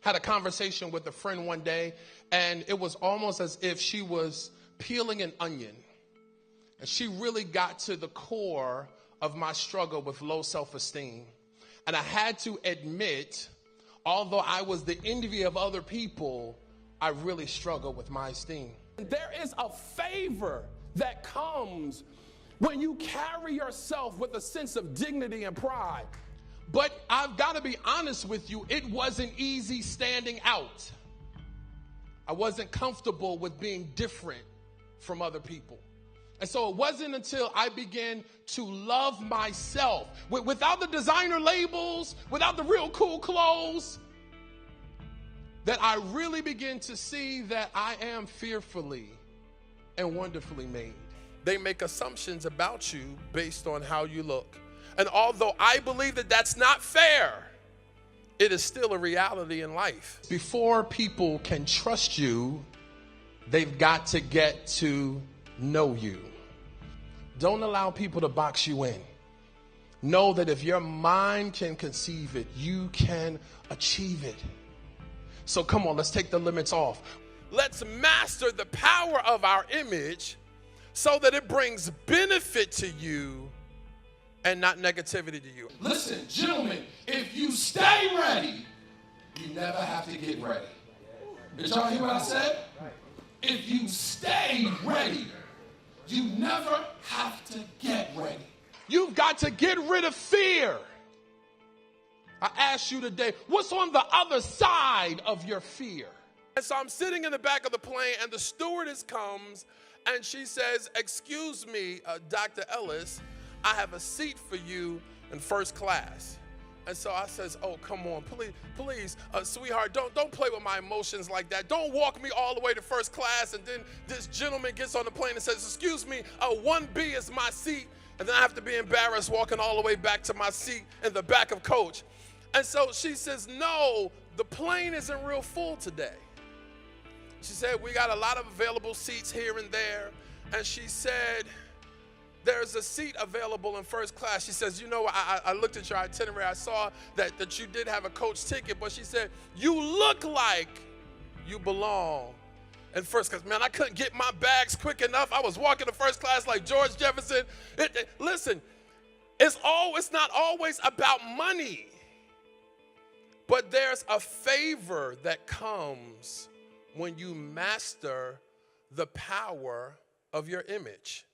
Had a conversation with a friend one day, and it was almost as if she was peeling an onion. And she really got to the core of my struggle with low self-esteem. And I had to admit, although I was the envy of other people, I really struggled with my esteem. There is a favor that comes when you carry yourself with a sense of dignity and pride. But I've got to be honest with you, it wasn't easy standing out. I wasn't comfortable with being different from other people. And so it wasn't until I began to love myself, without the designer labels, without the real cool clothes, that I really began to see that I am fearfully and wonderfully made. They make assumptions about you based on how you look. And although I believe that that's not fair, it is still a reality in life. Before people can trust you, they've got to get to know you. Don't allow people to box you in. Know that if your mind can conceive it, you can achieve it. So come on, let's take the limits off. Let's master the power of our image so that it brings benefit to you and not negativity to you. Listen, gentlemen, if you stay ready, you never have to get ready. Did y'all hear what I said? If you stay ready, you never have to get ready. You've got to get rid of fear. I asked you today, what's on the other side of your fear? And so I'm sitting in the back of the plane, and the stewardess comes, and she says, "Excuse me, Dr. Ellis, I have a seat for you in first class." And so I says, "Oh, come on, please, sweetheart, don't play with my emotions like that. Don't walk me all the way to first class." And then this gentleman gets on the plane and says, "Excuse me, 1B is my seat." And then I have to be embarrassed walking all the way back to my seat in the back of coach. And so she says, "No, the plane isn't real full today." She said, "We got a lot of available seats here and there." And she said, "There's a seat available in first class." She says, "You know, I looked at your itinerary. I saw that you did have a coach ticket." But she said, "You look like you belong in first class." Man, I couldn't get my bags quick enough. I was walking to first class like George Jefferson. Listen, it's not always about money. But there's a favor that comes when you master the power of your image.